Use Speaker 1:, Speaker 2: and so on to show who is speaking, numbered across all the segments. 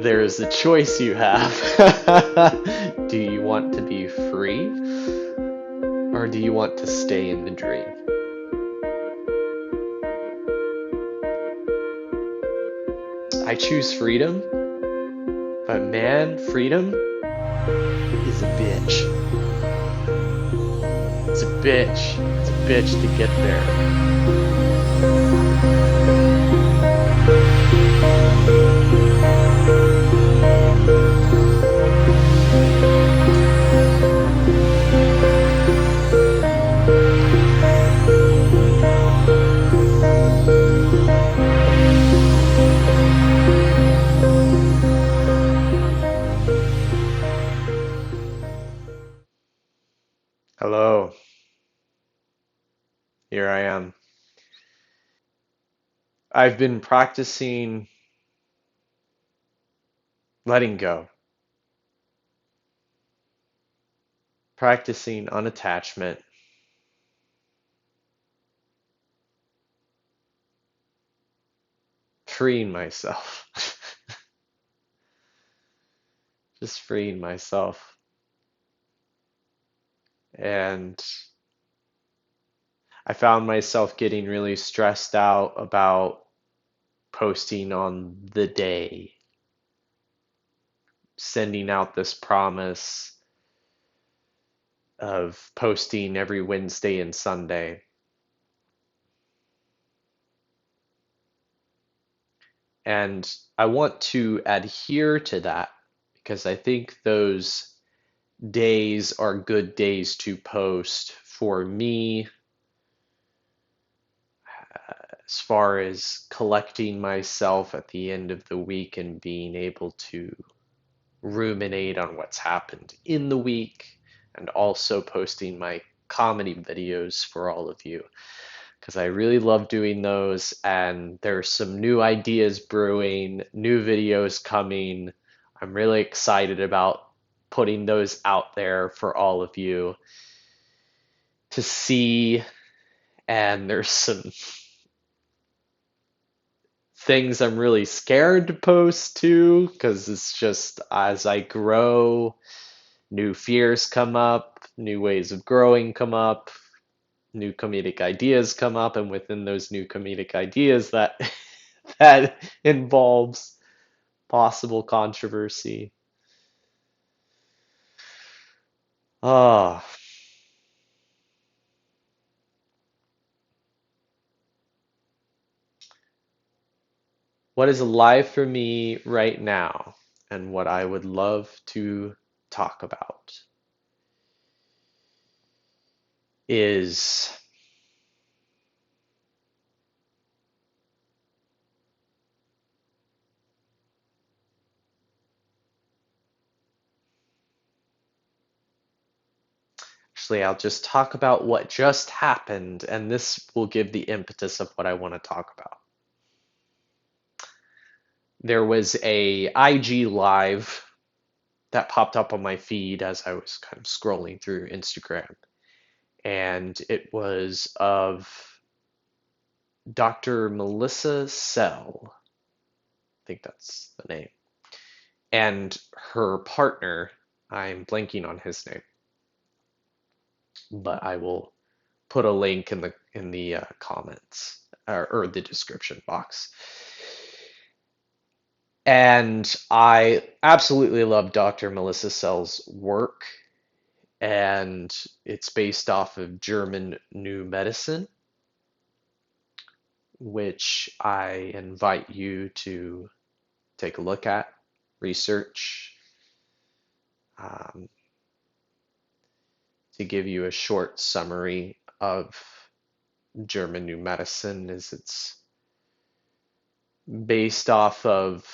Speaker 1: There's a choice you have. Do you want to be free or do you want to stay in the dream? I choose freedom, but man, freedom is a bitch. It's a bitch. It's a bitch to get there. Hello, here I am. I've been practicing letting go, practicing unattachment, freeing myself, just freeing myself. And I found myself getting really stressed out about posting on the day, sending out this promise of posting every Wednesday and Sunday. And I want to adhere to that because I think those days are good days to post for me as far as collecting myself at the end of the week and being able to ruminate on what's happened in the week and also posting my comedy videos for all of you because I really love doing those and there's some new ideas brewing, new videos coming. I'm really excited about putting those out there for all of you to see, and there's some things I'm really scared to post too because it's just as I grow, new fears come up, new ways of growing come up, new comedic ideas come up, and within those new comedic ideas that that involves possible controversy. Ah, what is alive for me right now and what I would love to talk about is actually, I'll just talk about what just happened, and this will give the impetus of what I want to talk about. There was a IG live that popped up on my feed as I was kind of scrolling through Instagram, and it was of Dr. Melissa Sell, I think that's the name, and her partner. I'm blanking on his name, but I will put a link in the comments or the description box. And I absolutely love Dr. Melissa Sell's work, and it's based off of German New Medicine, which I invite you to take a look at, research. Um, to give you a short summary of German New Medicine, is it's based off of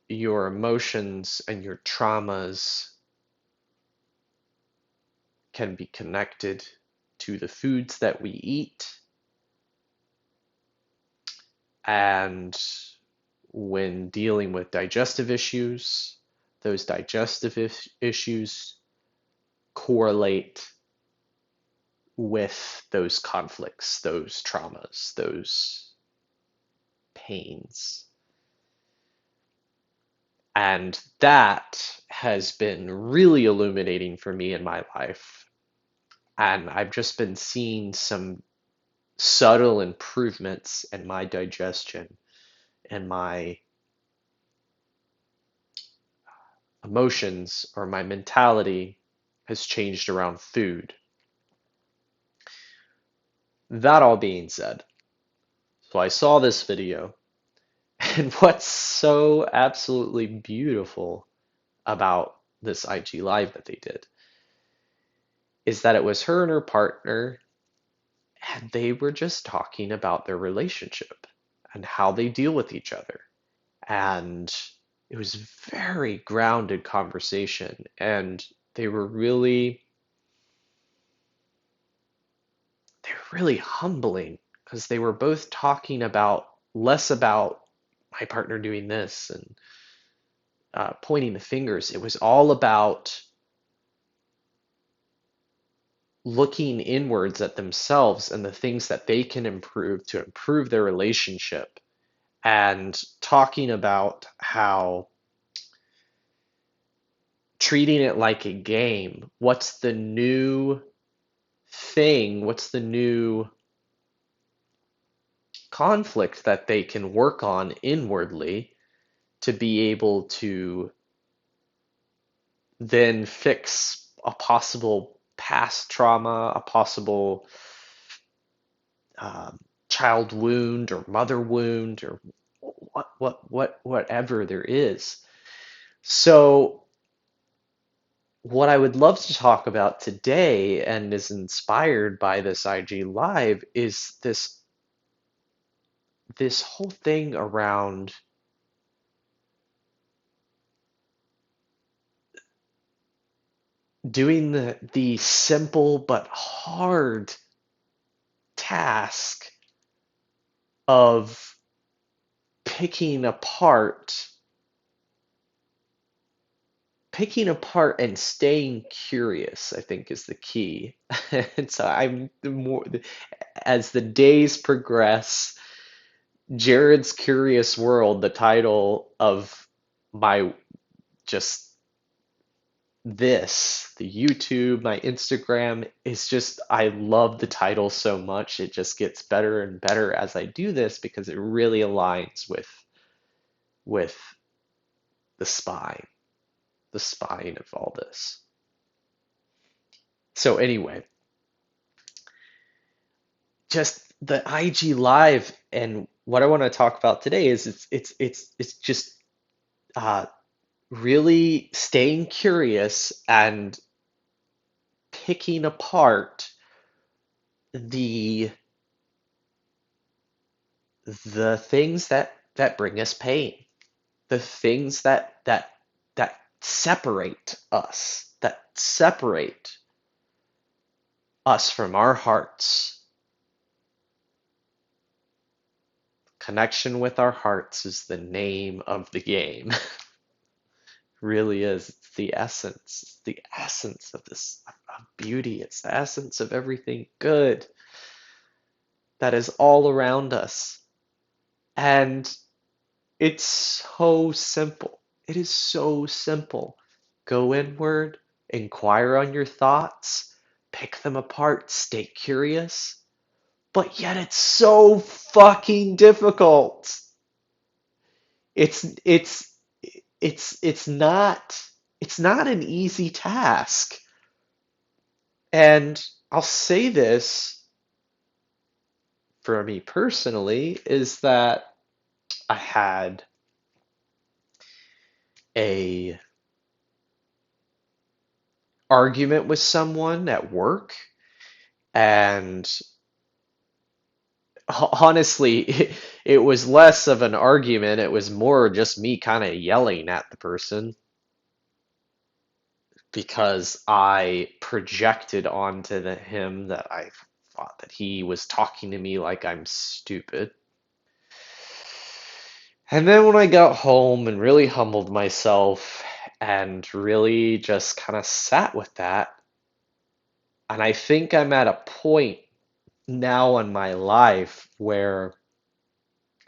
Speaker 1: your emotions and your traumas can be connected to the foods that we eat. And when dealing with digestive issues, those digestive issues correlate with those conflicts, those traumas, those pains. And that has been really illuminating for me in my life. And I've just been seeing some subtle improvements in my digestion and my emotions, or my mentality has changed around food. That all being said, so I saw this video, and what's so absolutely beautiful about this IG Live that they did is that it was her and her partner, and they were just talking about their relationship and how they deal with each other. And it was very grounded conversation, and they were really they were really humbling because they were both talking about less about my partner doing this and pointing the fingers. It was all about looking inwards at themselves and the things that they can improve to improve their relationship, and talking about how treating it like a game. What's the new thing? What's the new conflict that they can work on inwardly to be able to then fix a possible past trauma, a possible um, child wound or mother wound, or whatever there is. So what I would love to talk about today, and is inspired by this IG Live, is this whole thing around doing the simple but hard task of picking apart picking apart and staying curious, I think, is the key. And so I'm the more as the days progress, Jared's Curious World, the title of my just the YouTube, my Instagram, is just, I love the title so much. It just gets better and better as I do this because it really aligns with the spine, the spine of all this. So anyway, just the IG Live, and what I want to talk about today is it's just uh, really staying curious and picking apart the the things that bring us pain, the things that separate us, that separate us from our hearts. Connection with our hearts is the name of the game. Really is. It's the essence. It's the essence of this of beauty. It's the essence of everything good that is all around us. And it's so simple. It is so simple. Go inward, inquire on your thoughts, pick them apart, stay curious. But yet it's so fucking difficult. It's it's it's not an easy task. And I'll say this for me personally is that I had a argument with someone at work, and honestly it was less of an argument, it was more just me kind of yelling at the person because I projected onto him that I thought that he was talking to me like I'm stupid. And then when I got home and really humbled myself and really just kind of sat with that, and I think I'm at a point now in my life where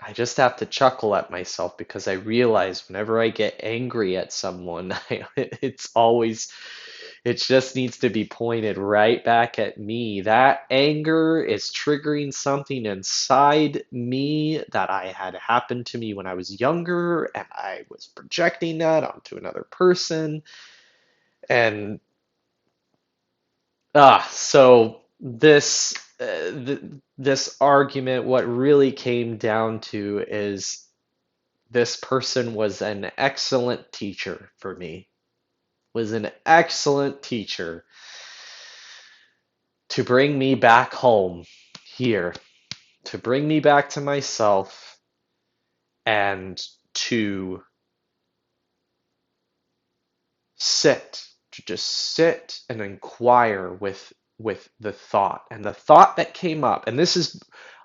Speaker 1: I just have to chuckle at myself because I realize whenever I get angry at someone, it's always, it just needs to be pointed right back at me. That anger is triggering something inside me that I had happened to me when I was younger, and I was projecting that onto another person. And so this argument, what really came down to is this person was an excellent teacher for me, was an excellent teacher to bring me back home here, to bring me back to myself, and to to just sit and inquire with the thought. And the thought that came up, and this is,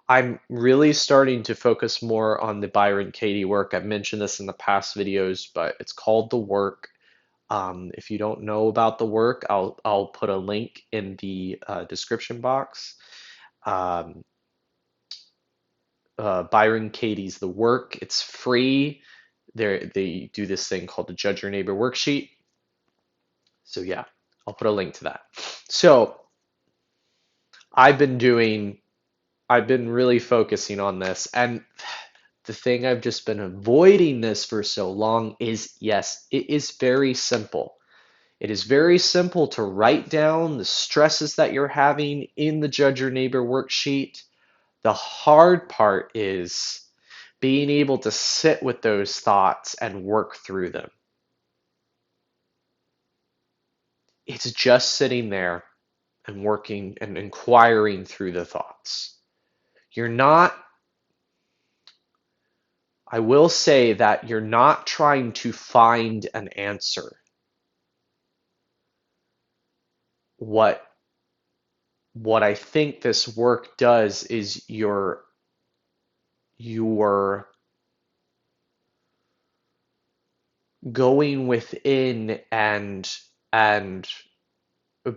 Speaker 1: I'm really starting to focus more on the Byron Katie work. I've mentioned this in the past videos, but it's called The Work. If you don't know about the work, I'll put a link in the description box. Um, Byron Katie's The Work. It's free. They do this thing called the Judge Your Neighbor worksheet. So yeah, I'll put a link to that. So I've been doing, I've been really focusing on this, and the thing I've just been avoiding this for so long is, yes, it is very simple. It is very simple to write down the stresses that you're having in the Judge Your Neighbor worksheet. The hard part is being able to sit with those thoughts and work through them. It's just sitting there and working and inquiring through the thoughts. You're not, I will say that you're not trying to find an answer. What I think this work does is you're going within and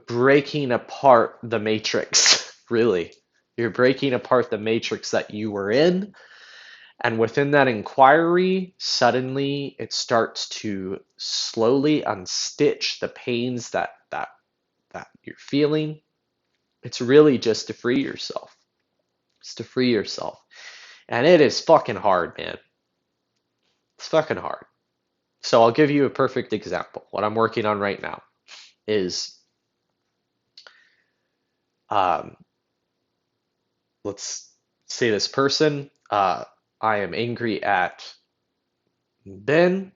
Speaker 1: breaking apart the matrix, really. You're breaking apart the matrix that you were in, and within that inquiry, suddenly it starts to slowly unstitch the pains that you're feeling. It's really just to free yourself. It's to free yourself. And it is fucking hard, man. It's fucking hard. So I'll give you a perfect example. What I'm working on right now is, um, let's say this person, I am angry at Ben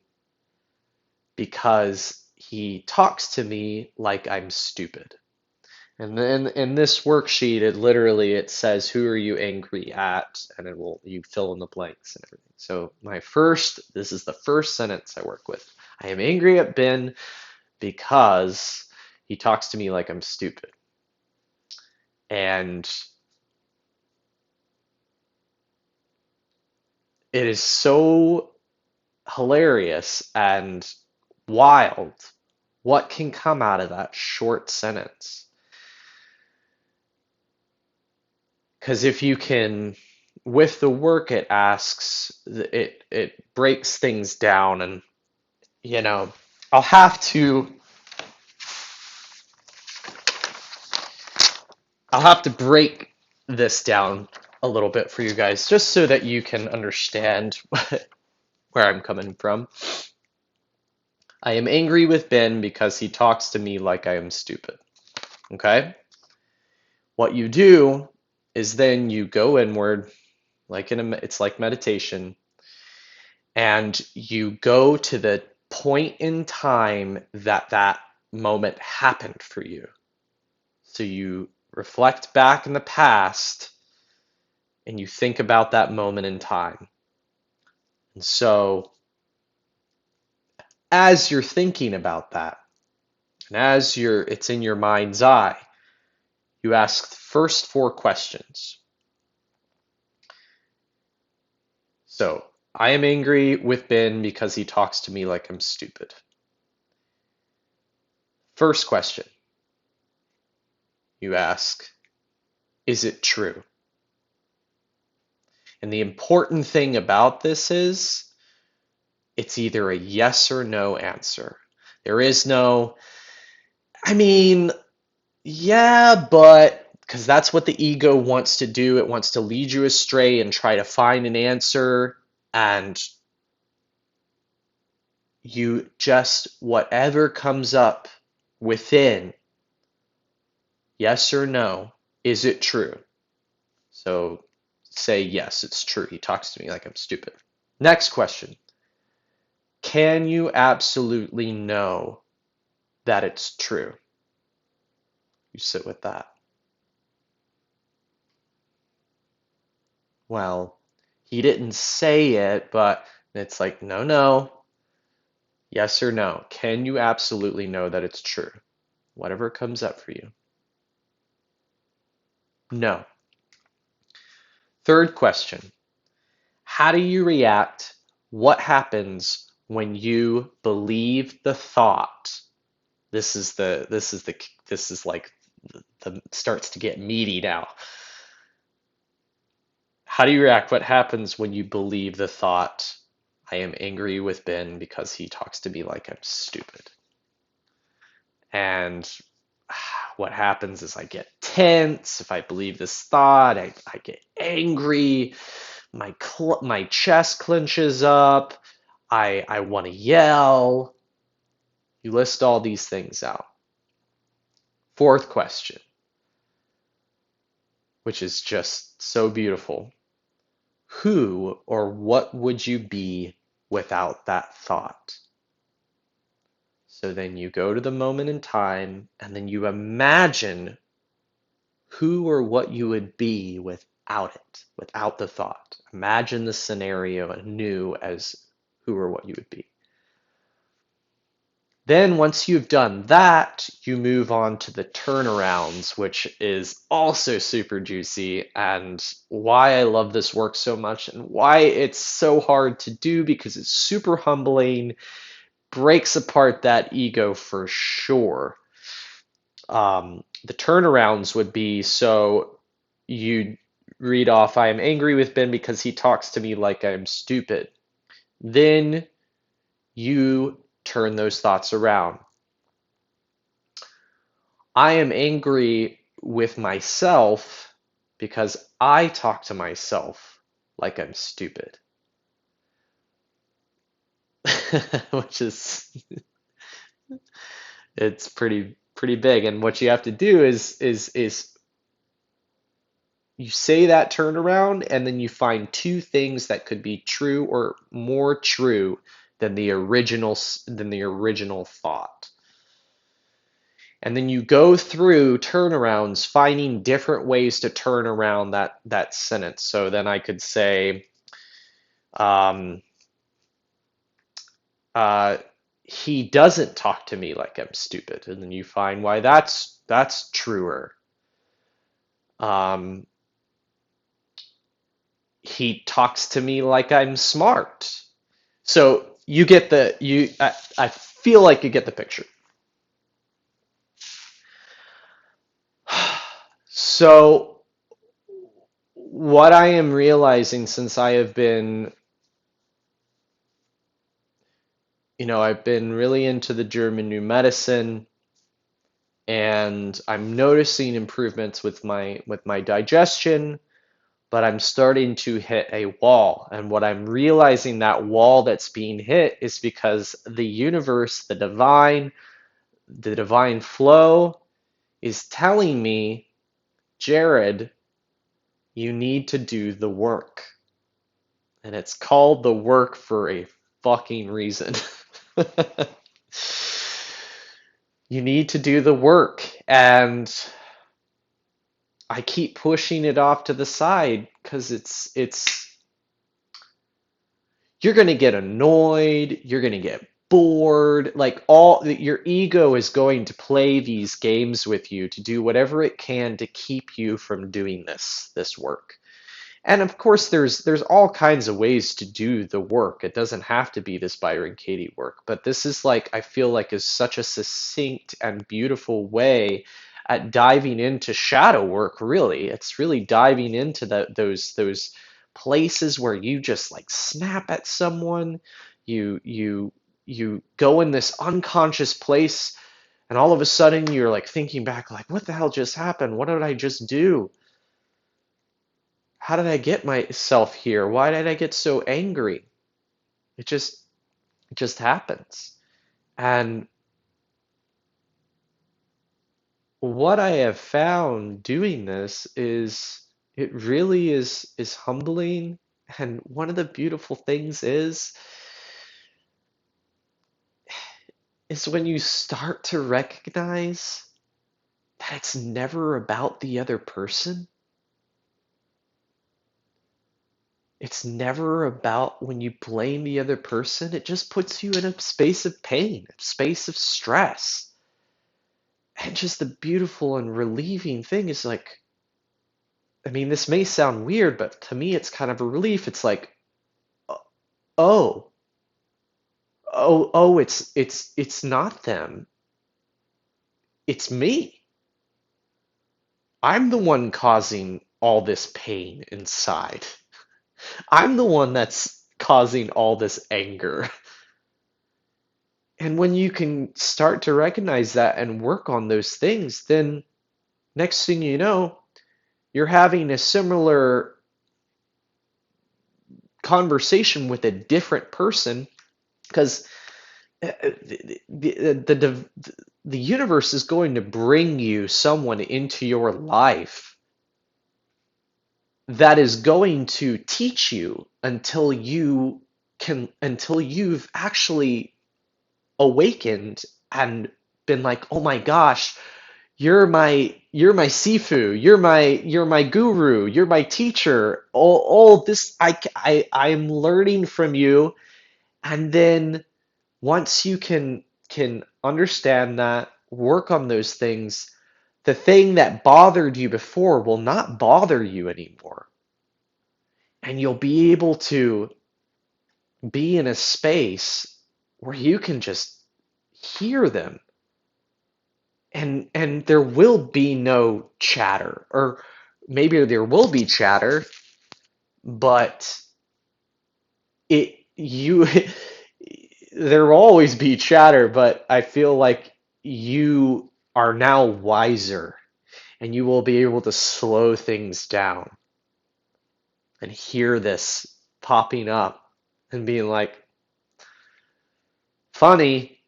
Speaker 1: because he talks to me like I'm stupid. And then in this worksheet, it says, who are you angry at? And you fill in the blanks and everything. So this is the first sentence I work with. I am angry at Ben because he talks to me like I'm stupid. And it is so hilarious and wild what can come out of that short sentence. Because if you can, with the work, it breaks things down, and you know, I'll have to break this down a little bit for you guys, just so that you can understand where I'm coming from. I am angry with Ben because he talks to me like I am stupid. Okay? What you do is then you go inward, it's like meditation, and you go to the point in time that moment happened for you. So you reflect back in the past and you think about that moment in time. And so as you're thinking about that, and it's in your mind's eye, you ask the first 4 questions. So, I am angry with Ben because he talks to me like I'm stupid. First question, you ask, is it true? And the important thing about this is it's either a yes or no answer. There is no, I mean, yeah, but because that's what the ego wants to do. It wants to lead you astray and try to find an answer. And you just, whatever comes up within, yes or no, is it true? So say, yes, it's true. He talks to me like I'm stupid. Next question. Can you absolutely know that it's true? You sit with that. Well, he didn't say it, but it's like, no, no. Yes or no. Can you absolutely know that it's true? Whatever comes up for you. No. Third question. How do you react? What happens when you believe the thought? This is like the starts to get meaty now. How do you react? What happens when you believe the thought, I am angry with Ben because he talks to me like I'm stupid? And what happens is I get tense. If I believe this thought, I get angry. My chest clenches up. I want to yell. You list all these things out. Fourth question, which is just so beautiful. Who or what would you be without that thought? So then you go to the moment in time and then you imagine who or what you would be without it, without the thought. Imagine the scenario anew as who or what you would be. Then once you've done that, you move on to the turnarounds, which is also super juicy, and why I love this work so much and why it's so hard to do because it's super humbling, breaks apart that ego for sure. The turnarounds would be, so you read off, I am angry with Ben because he talks to me like I'm stupid. Then you turn those thoughts around. I am angry with myself because I talk to myself like I'm stupid. Which is it's pretty big. And what you have to do is you say that turnaround and then you find two things that could be true or more true than the original thought. And then you go through turnarounds, finding different ways to turn around that sentence. So then I could say, um, uh, he doesn't talk to me like I'm stupid, and then you find why that's truer. Um, he talks to me like I'm smart. So you get the you. I feel like you get the picture. So what I am realizing since I have been, I've been really into the German new medicine, and I'm noticing improvements with my digestion, but I'm starting to hit a wall. And what I'm realizing, that wall that's being hit is because the universe, the divine flow is telling me, Jared, you need to do the work. And it's called the work for a fucking reason. You need to do the work. And I keep pushing it off to the side because it's you're going to get annoyed, you're going to get bored, like your ego is going to play these games with you to do whatever it can to keep you from doing this work. And of course there's all kinds of ways to do the work. It doesn't have to be this Byron Katie work, but this is, like, I feel like, is such a succinct and beautiful way at diving into shadow work. Really, it's really diving into those places where you just like snap at someone, you go in this unconscious place, and all of a sudden you're like thinking back like, what the hell just happened? What did I just do? How did I get myself here? Why did I get so angry? It just it just happens. And what I have found doing this is it really is humbling. And one of the beautiful things is when you start to recognize that it's never about the other person. It's never about when you blame the other person, it just puts you in a space of pain, a space of stress. And just the beautiful and relieving thing is like, I mean, this may sound weird, but to me, it's kind of a relief. It's like, oh, oh, it's not them. It's me. I'm the one causing all this pain inside. I'm the one that's causing all this anger. And when you can start to recognize that and work on those things, then next thing you know, you're having a similar conversation with a different person because the the universe is going to bring you someone into your life that is going to teach you until you've actually awakened and been like, oh my gosh, you're my sifu, you're my guru, you're my teacher. All this I'm learning from you. And then once you can understand that, work on those things, the thing that bothered you before will not bother you anymore. And you'll be able to be in a space where you can just hear them. And there will be no chatter, or maybe there will be chatter, but it you there will always be chatter, but I feel like you are now wiser and you will be able to slow things down and hear this popping up and being like, funny,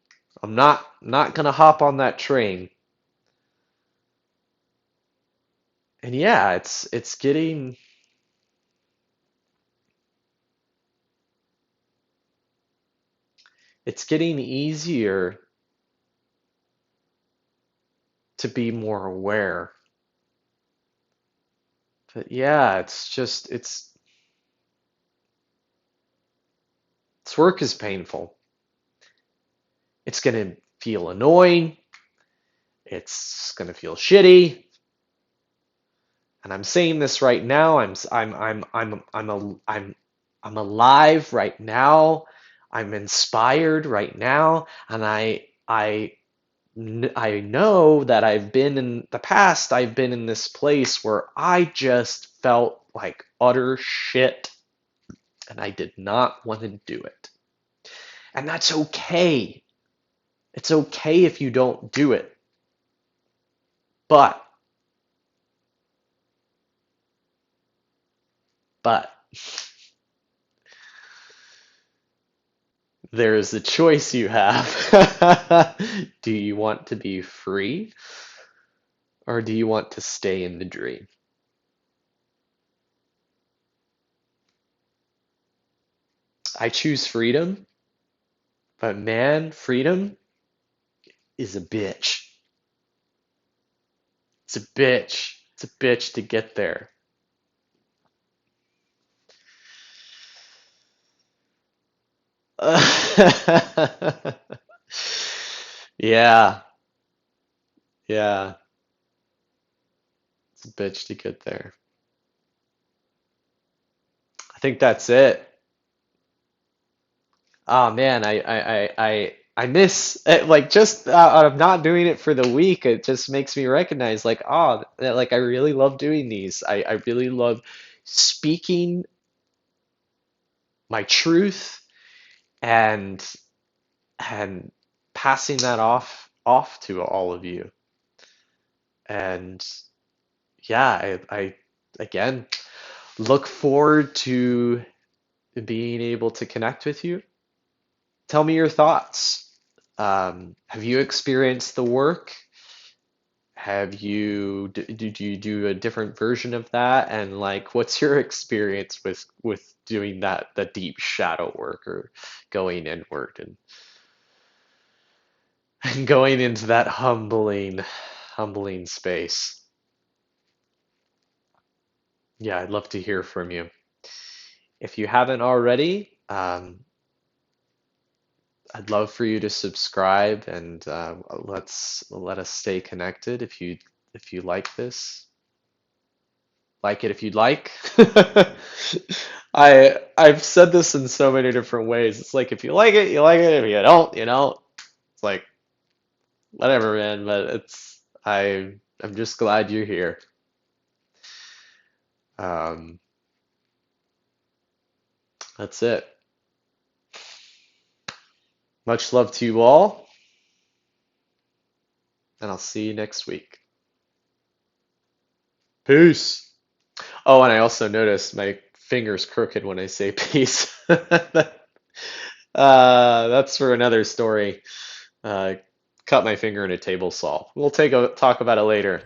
Speaker 1: I'm not gonna hop on that train. And yeah, it's getting easier to be more aware. But yeah, it's just it's work is painful. It's gonna feel annoying. It's gonna feel shitty. And I'm saying this right now. I'm alive right now. I'm inspired right now, and I know that I've been in the past. I've been in this place where I just felt like utter shit, and I did not want to do it. And that's okay. It's okay if you don't do it. But, but, there is a choice you have. Do you want to be free or do you want to stay in the dream? I choose freedom, but man, freedom is a bitch. It's a bitch. It's a bitch to get there. Yeah, yeah. It's a bitch to get there. I think that's it. Oh man, I miss like just I'm not doing it for the week. It just makes me recognize like, oh, like I really love doing these. I really love speaking my truth and and passing that off to all of you. And yeah, I again look forward to being able to connect with you. Tell me your thoughts. Have you experienced the work? Did you do a different version of that? And like, what's your experience with doing the deep shadow work or going inward and going into that humbling space? Yeah, I'd love to hear from you. If you haven't already, I'd love for you to subscribe and let us stay connected. If you like it if you'd like. I've said this in so many different ways. It's like if you like it, you like it. If you don't, you don't. It's like whatever, man. But I'm just glad you're here. Um, that's it. Much love to you all, and I'll see you next week. Peace. Oh, and I also noticed my finger's crooked when I say peace. That's for another story. Uh, cut my finger in a table saw. We'll take a talk about it later.